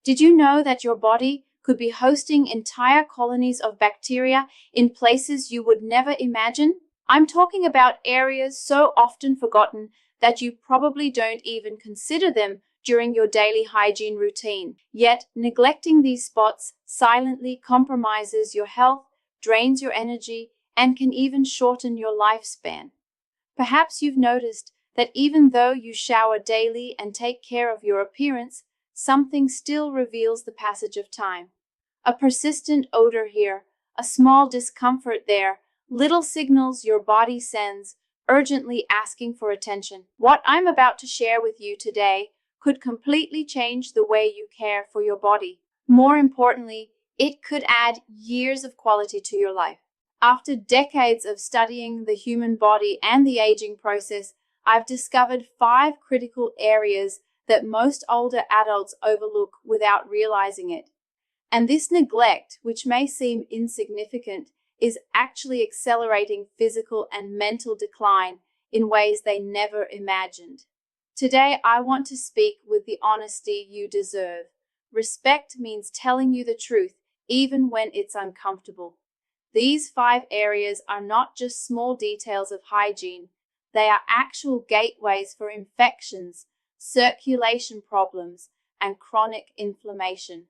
Did you know that your body could be hosting entire colonies of bacteria in places you would never imagine? I'm talking about areas so often forgotten that you probably don't even consider them during your daily hygiene routine. Yet, neglecting these spots silently compromises your health, drains your energy, and can even shorten your lifespan. Perhaps you've noticed that even though you shower daily and take care of your appearance, something still reveals the passage of time. A persistent odor here, a small discomfort there, little signals your body sends, urgently asking for attention. What I'm about to share with you today could completely change the way you care for your body. More importantly, it could add years of quality to your life. After decades of studying the human body and the aging process, I've discovered 5 critical areas that most older adults overlook without realizing it. And this neglect, which may seem insignificant, is actually accelerating physical and mental decline in ways they never imagined. Today, I want to speak with the honesty you deserve. Respect means telling you the truth, even when it's uncomfortable. These 5 areas are not just small details of hygiene. They are actual gateways for infections, circulation problems, and chronic inflammation.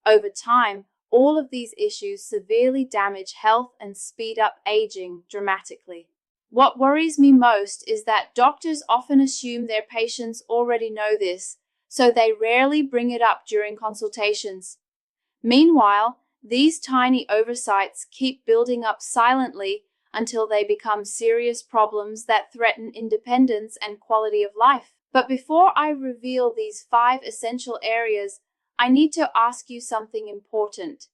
Over time, all of these issues severely damage health and speed up aging dramatically. What worries me most is that doctors often assume their patients already know this, so they rarely bring it up during consultations. Meanwhile, these tiny oversights keep building up silently until they become serious problems that threaten independence and quality of life. But before I reveal these 5 essential areas, I need to ask you something important.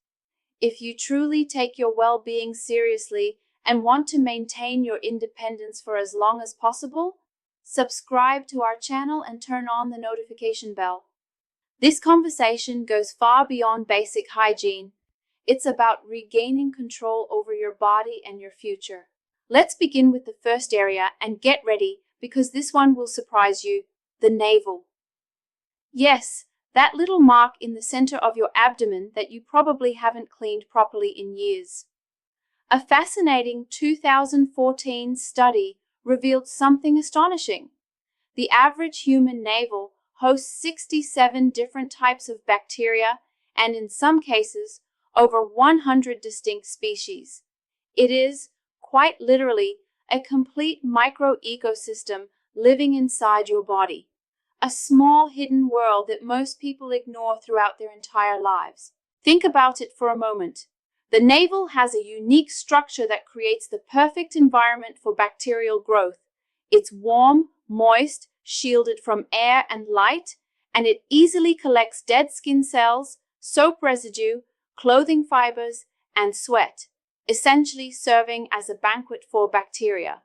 If you truly take your well-being seriously and want to maintain your independence for as long as possible, subscribe to our channel and turn on the notification bell. This conversation goes far beyond basic hygiene. It's about regaining control over your body and your future. Let's begin with the first area and get ready because this one will surprise you: the navel. Yes, that little mark in the center of your abdomen that you probably haven't cleaned properly in years. A fascinating 2014 study revealed something astonishing. The average human navel hosts 67 different types of bacteria and, in some cases, over 100 distinct species. It is, quite literally, a complete micro-ecosystem living inside your body. A small hidden world that most people ignore throughout their entire lives. Think about it for a moment. The navel has a unique structure that creates the perfect environment for bacterial growth. It's warm, moist, shielded from air and light, and it easily collects dead skin cells, soap residue, clothing fibers, and sweat, essentially serving as a banquet for bacteria.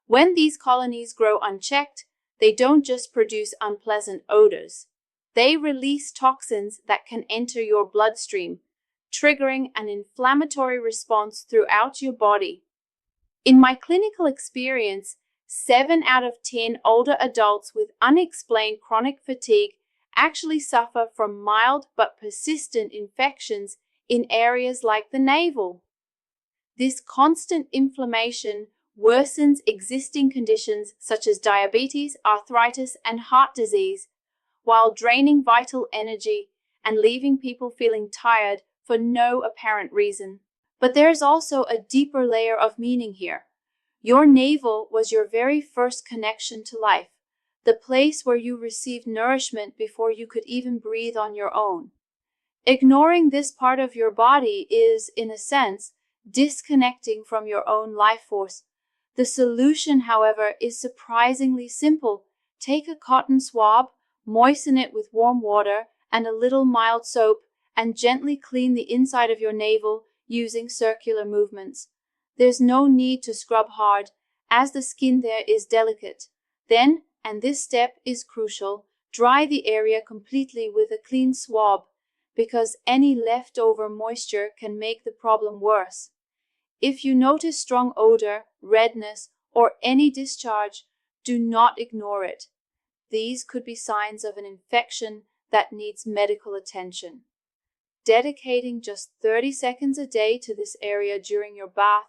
When these colonies grow unchecked, they don't just produce unpleasant odors. They release toxins that can enter your bloodstream, triggering an inflammatory response throughout your body. In my clinical experience, 7 out of 10 older adults with unexplained chronic fatigue actually suffer from mild but persistent infections in areas like the navel. This constant inflammation worsens existing conditions such as diabetes, arthritis, and heart disease, while draining vital energy and leaving people feeling tired for no apparent reason. But there's also a deeper layer of meaning here. Your navel was your very first connection to life, the place where you received nourishment before you could even breathe on your own. Ignoring this part of your body is, in a sense, disconnecting from your own life force. The solution, however, is surprisingly simple. Take a cotton swab, moisten it with warm water and a little mild soap, and gently clean the inside of your navel using circular movements. There's no need to scrub hard, as the skin there is delicate. Then, and this step is crucial, dry the area completely with a clean swab, because any leftover moisture can make the problem worse. If you notice strong odor, redness, or any discharge, do not ignore it. These could be signs of an infection that needs medical attention. Dedicating just 30 seconds a day to this area during your bath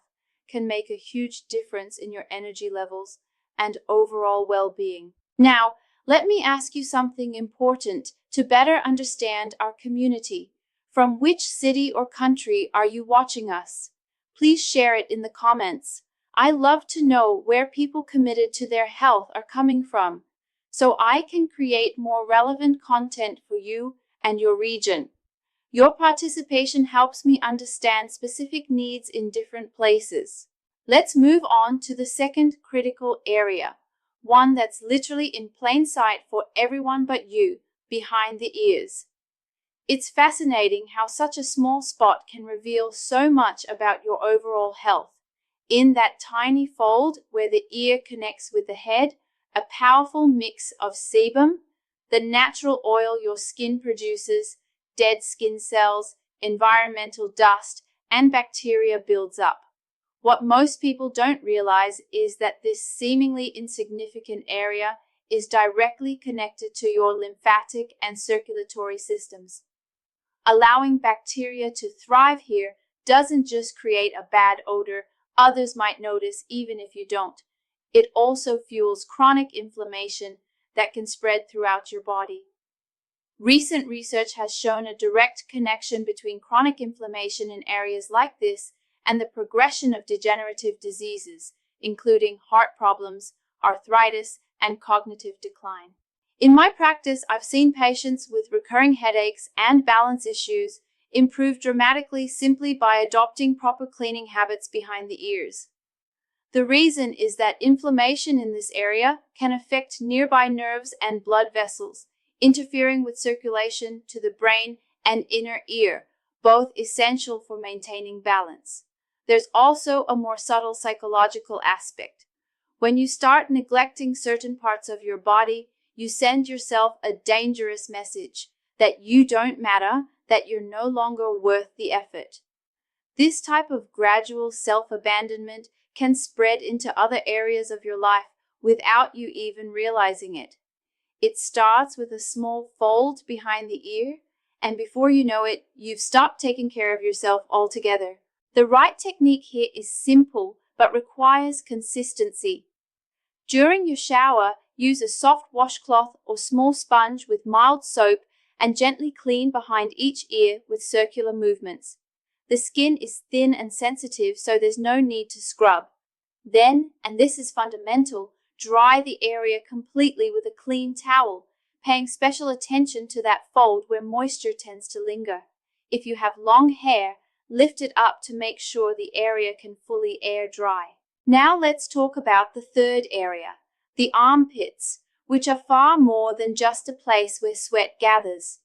can make a huge difference in your energy levels and overall well-being. Now, let me ask you something important to better understand our community. From which city or country are you watching us? Please share it in the comments. I love to know where people committed to their health are coming from, so I can create more relevant content for you and your region. Your participation helps me understand specific needs in different places. Let's move on to the second critical area, one that's literally in plain sight for everyone but you, behind the ears. It's fascinating how such a small spot can reveal so much about your overall health. In that tiny fold where the ear connects with the head, a powerful mix of sebum, the natural oil your skin produces, dead skin cells, environmental dust, and bacteria builds up. What most people don't realize is that this seemingly insignificant area is directly connected to your lymphatic and circulatory systems. Allowing bacteria to thrive here doesn't just create a bad odor others might notice even if you don't. It also fuels chronic inflammation that can spread throughout your body. Recent research has shown a direct connection between chronic inflammation in areas like this and the progression of degenerative diseases, including heart problems, arthritis, and cognitive decline. In my practice, I've seen patients with recurring headaches and balance issues improve dramatically simply by adopting proper cleaning habits behind the ears. The reason is that inflammation in this area can affect nearby nerves and blood vessels, interfering with circulation to the brain and inner ear, both essential for maintaining balance. There's also a more subtle psychological aspect. When you start neglecting certain parts of your body, you send yourself a dangerous message that you don't matter, that you're no longer worth the effort. This type of gradual self-abandonment can spread into other areas of your life without you even realizing it. It starts with a small fold behind the ear, and before you know it, you've stopped taking care of yourself altogether. The right technique here is simple, but requires consistency. During your shower, use a soft washcloth or small sponge with mild soap and gently clean behind each ear with circular movements. The skin is thin and sensitive, so there's no need to scrub. Then, and this is fundamental, dry the area completely with a clean towel, paying special attention to that fold where moisture tends to linger. If you have long hair, lift it up to make sure the area can fully air dry. Now let's talk about the third area, the armpits, which are far more than just a place where sweat gathers.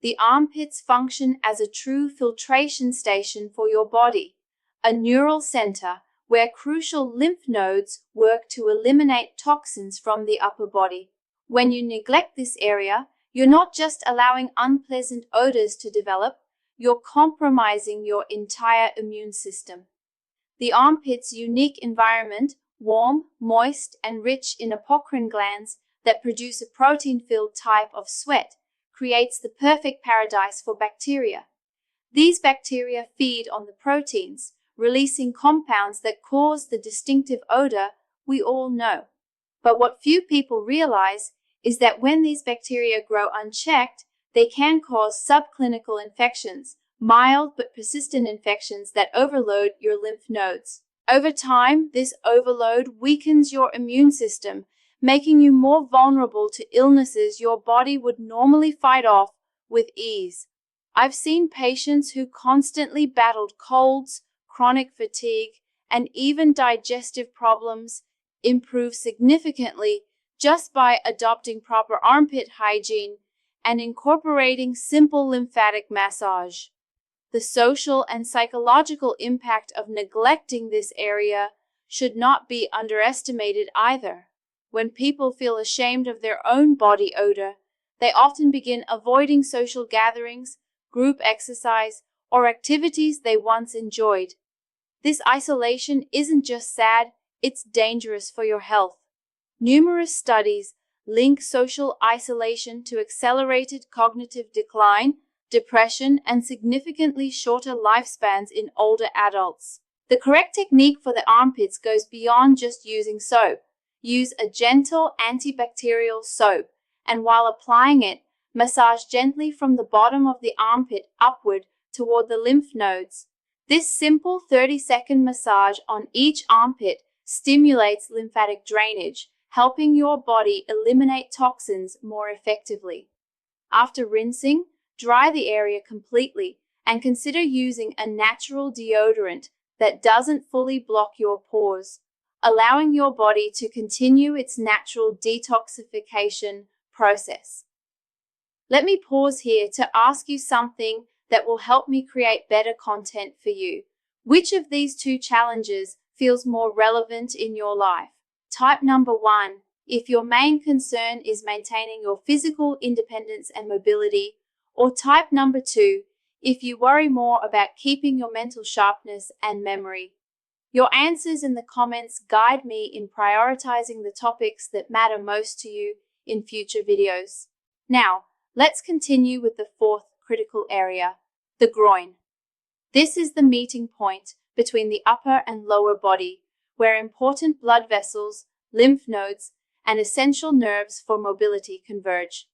The armpits function as a true filtration station for your body, a neural center where crucial lymph nodes work to eliminate toxins from the upper body. When you neglect this area, you're not just allowing unpleasant odors to develop, you're compromising your entire immune system. The armpit's unique environment, warm, moist, and rich in apocrine glands that produce a protein-filled type of sweat, creates the perfect paradise for bacteria. These bacteria feed on the proteins, releasing compounds that cause the distinctive odor we all know. But what few people realize is that when these bacteria grow unchecked, they can cause subclinical infections, mild but persistent infections that overload your lymph nodes. Over time, this overload weakens your immune system, making you more vulnerable to illnesses your body would normally fight off with ease. I've seen patients who constantly battled colds, chronic fatigue, and even digestive problems improve significantly just by adopting proper armpit hygiene and incorporating simple lymphatic massage. The social and psychological impact of neglecting this area should not be underestimated either. When people feel ashamed of their own body odor, they often begin avoiding social gatherings, group exercise, or activities they once enjoyed. This isolation isn't just sad, it's dangerous for your health. Numerous studies link social isolation to accelerated cognitive decline, depression, and significantly shorter lifespans in older adults. The correct technique for the armpits goes beyond just using soap. Use a gentle antibacterial soap, and while applying it, massage gently from the bottom of the armpit upward toward the lymph nodes. This simple 30-second massage on each armpit stimulates lymphatic drainage, helping your body eliminate toxins more effectively. After rinsing, dry the area completely and consider using a natural deodorant that doesn't fully block your pores, allowing your body to continue its natural detoxification process. Let me pause here to ask you something that will help me create better content for you. Which of these two challenges feels more relevant in your life? Type number 1. If your main concern is maintaining your physical independence and mobility, or type number 2, if you worry more about keeping your mental sharpness and memory. Your answers in the comments guide me in prioritizing the topics that matter most to you in future videos. Now, let's continue with the fourth critical area, the groin. This is the meeting point between the upper and lower body, where important blood vessels, lymph nodes, and essential nerves for mobility converge.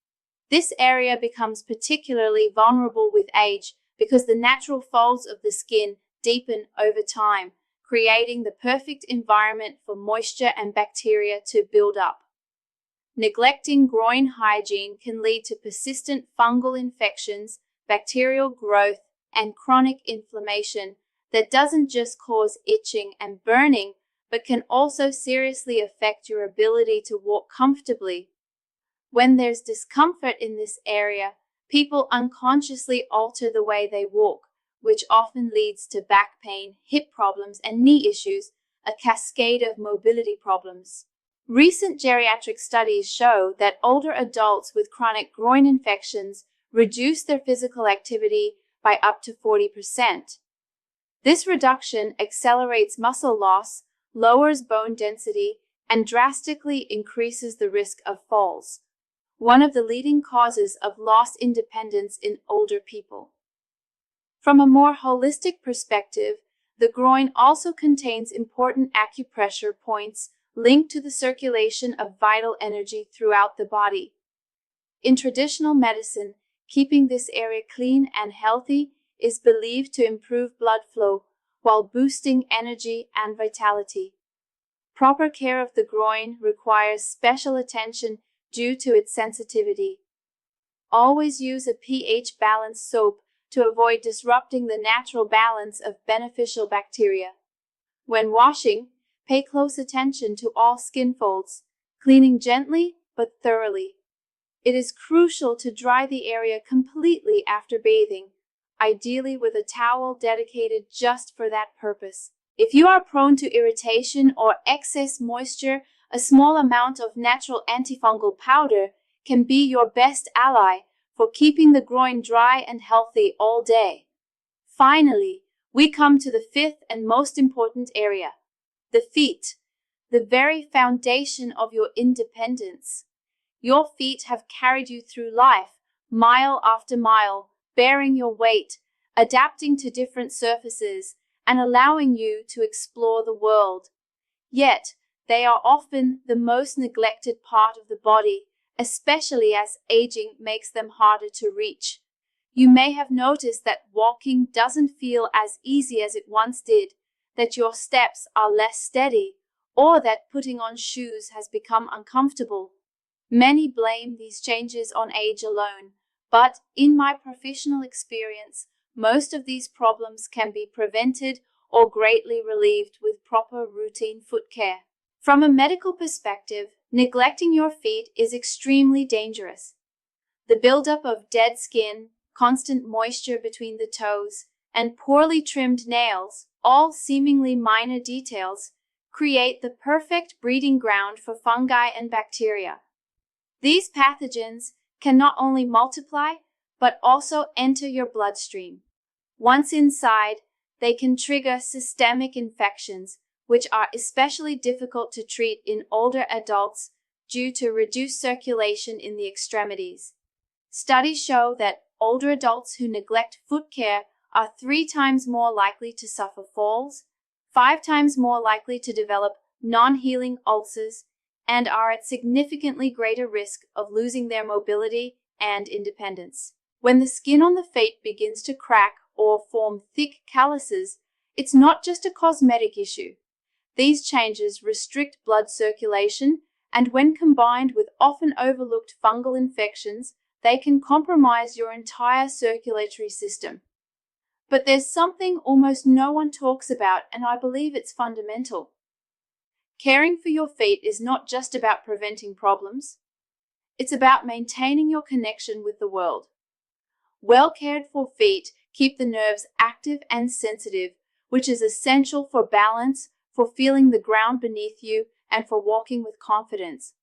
This area becomes particularly vulnerable with age because the natural folds of the skin deepen over time, creating the perfect environment for moisture and bacteria to build up. Neglecting groin hygiene can lead to persistent fungal infections, bacterial growth, and chronic inflammation that doesn't just cause itching and burning, but can also seriously affect your ability to walk comfortably. When there's discomfort in this area, people unconsciously alter the way they walk, which often leads to back pain, hip problems, and knee issues, a cascade of mobility problems. Recent geriatric studies show that older adults with chronic groin infections reduce their physical activity by up to 40%. This reduction accelerates muscle loss, lowers bone density, and drastically increases the risk of falls, one of the leading causes of lost independence in older people. From a more holistic perspective, the groin also contains important acupressure points linked to the circulation of vital energy throughout the body. In traditional medicine, keeping this area clean and healthy is believed to improve blood flow while boosting energy and vitality. Proper care of the groin requires special attention due to its sensitivity. Always use a pH-balanced soap to avoid disrupting the natural balance of beneficial bacteria. When washing, pay close attention to all skin folds, cleaning gently but thoroughly. It is crucial to dry the area completely after bathing, ideally with a towel dedicated just for that purpose. If you are prone to irritation or excess moisture, a small amount of natural antifungal powder can be your best ally for keeping the groin dry and healthy all day. Finally, we come to the fifth and most important area, the feet, the very foundation of your independence. Your feet have carried you through life, mile after mile, bearing your weight, adapting to different surfaces, and allowing you to explore the world. Yet, they are often the most neglected part of the body, especially as aging makes them harder to reach. You may have noticed that walking doesn't feel as easy as it once did, that your steps are less steady, or that putting on shoes has become uncomfortable. Many blame these changes on age alone, but in my professional experience, most of these problems can be prevented or greatly relieved with proper routine foot care. From a medical perspective, neglecting your feet is extremely dangerous. The buildup of dead skin, constant moisture between the toes, and poorly trimmed nails, all seemingly minor details, create the perfect breeding ground for fungi and bacteria. These pathogens can not only multiply, but also enter your bloodstream. Once inside, they can trigger systemic infections, which are especially difficult to treat in older adults due to reduced circulation in the extremities. Studies show that older adults who neglect foot care are 3 times more likely to suffer falls, 5 times more likely to develop non-healing ulcers, and are at significantly greater risk of losing their mobility and independence. When the skin on the feet begins to crack or form thick calluses, it's not just a cosmetic issue. These changes restrict blood circulation, and when combined with often overlooked fungal infections, they can compromise your entire circulatory system. But there's something almost no one talks about, and I believe it's fundamental. Caring for your feet is not just about preventing problems. It's about maintaining your connection with the world. Well cared for feet keep the nerves active and sensitive, which is essential for balance, for feeling the ground beneath you, and for walking with confidence.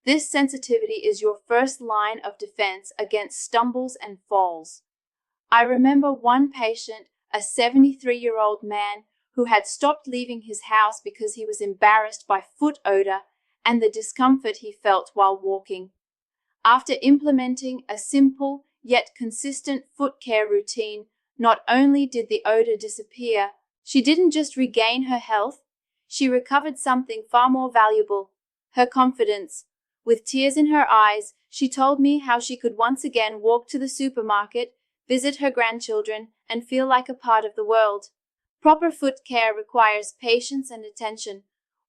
This sensitivity is your first line of defense against stumbles and falls. I remember one patient, a 73-year-old man, who had stopped leaving his house because he was embarrassed by foot odor and the discomfort he felt while walking. After implementing a simple yet consistent foot care routine, not only did the odor disappear, she didn't just regain her health, she recovered something far more valuable, her confidence. With tears in her eyes, she told me how she could once again walk to the supermarket, visit her grandchildren, and feel like a part of the world. Proper foot care requires patience and attention.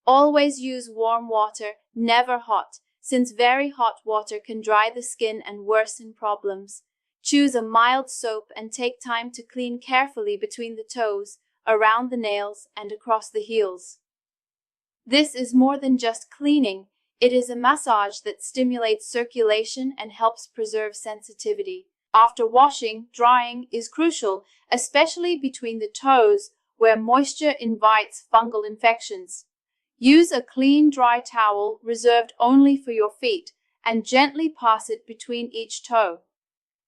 Always use warm water, never hot, since very hot water can dry the skin and worsen problems. Choose a mild soap and take time to clean carefully between the toes, around the nails, and across the heels. This is more than just cleaning. It is a massage that stimulates circulation and helps preserve sensitivity. After washing, drying is crucial, especially between the toes, where moisture invites fungal infections. Use a clean, dry towel reserved only for your feet and gently pass it between each toe.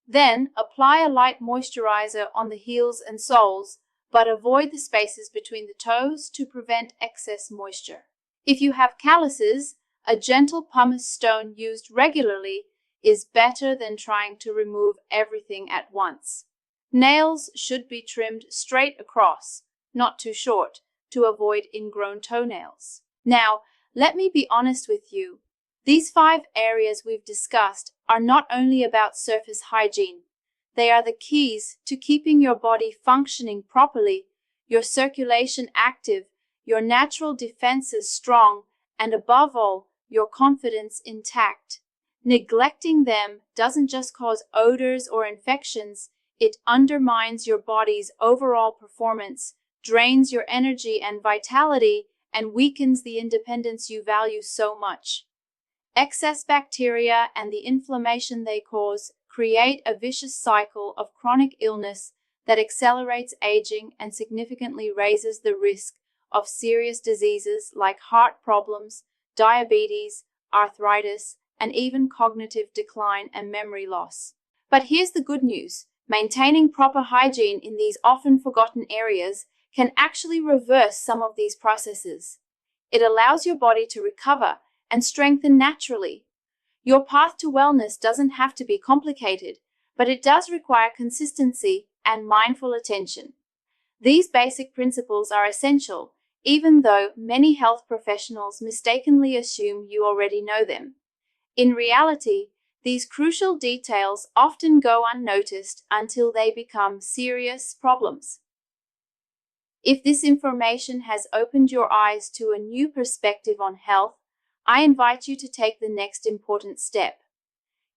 Then, apply a light moisturizer on the heels and soles, but avoid the spaces between the toes to prevent excess moisture. If you have calluses, a gentle pumice stone used regularly is better than trying to remove everything at once. Nails should be trimmed straight across, not too short, to avoid ingrown toenails. Now, let me be honest with you. These 5 areas we've discussed are not only about surface hygiene. They are the keys to keeping your body functioning properly, your circulation active, your natural defenses strong, and above all, your confidence intact. Neglecting them doesn't just cause odors or infections, it undermines your body's overall performance, drains your energy and vitality, and weakens the independence you value so much. Excess bacteria and the inflammation they cause create a vicious cycle of chronic illness that accelerates aging and significantly raises the risk of serious diseases like heart problems, diabetes, arthritis, and even cognitive decline and memory loss. But here's the good news. Maintaining proper hygiene in these often forgotten areas can actually reverse some of these processes. It allows your body to recover and strengthen naturally. Your path to wellness doesn't have to be complicated, but it does require consistency and mindful attention. These basic principles are essential, even though many health professionals mistakenly assume you already know them. In reality, these crucial details often go unnoticed until they become serious problems. If this information has opened your eyes to a new perspective on health, I invite you to take the next important step.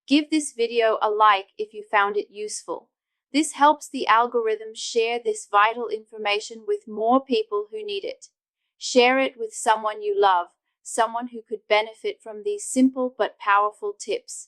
Give this video a like if you found it useful. This helps the algorithm share this vital information with more people who need it. Share it with someone you love, someone who could benefit from these simple but powerful tips.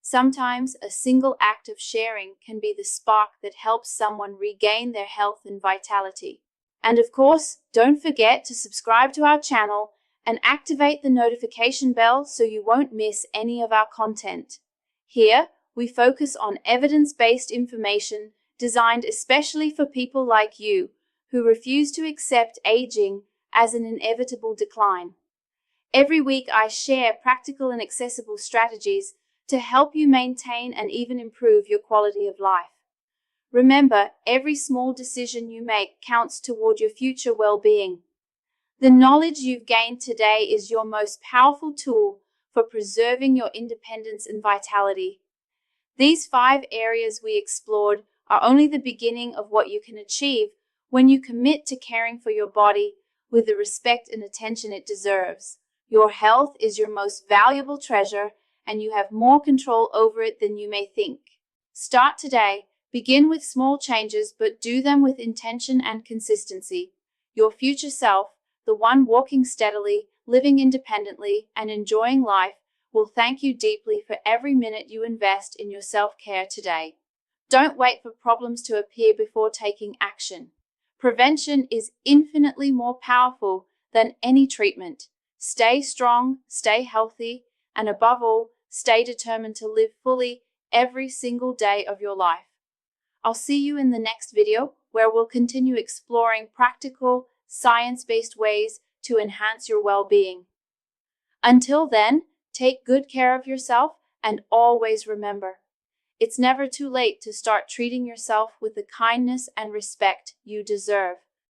Sometimes a single act of sharing can be the spark that helps someone regain their health and vitality. And of course, don't forget to subscribe to our channel and activate the notification bell so you won't miss any of our content. Here, we focus on evidence-based information designed especially for people like you who refuse to accept aging as an inevitable decline. Every week, I share practical and accessible strategies to help you maintain and even improve your quality of life. Remember, every small decision you make counts toward your future well-being. The knowledge you've gained today is your most powerful tool for preserving your independence and vitality. These 5 areas we explored are only the beginning of what you can achieve when you commit to caring for your body with the respect and attention it deserves. Your health is your most valuable treasure, and you have more control over it than you may think. Start today. Begin with small changes, but do them with intention and consistency. Your future self, the one walking steadily, living independently, and enjoying life, will thank you deeply for every minute you invest in your self-care today. Don't wait for problems to appear before taking action. Prevention is infinitely more powerful than any treatment. Stay strong, stay healthy, and above all, stay determined to live fully every single day of your life. I'll see you in the next video, where we'll continue exploring practical, science-based ways to enhance your well-being. Until then, take good care of yourself, and always remember, it's never too late to start treating yourself with the kindness and respect you deserve.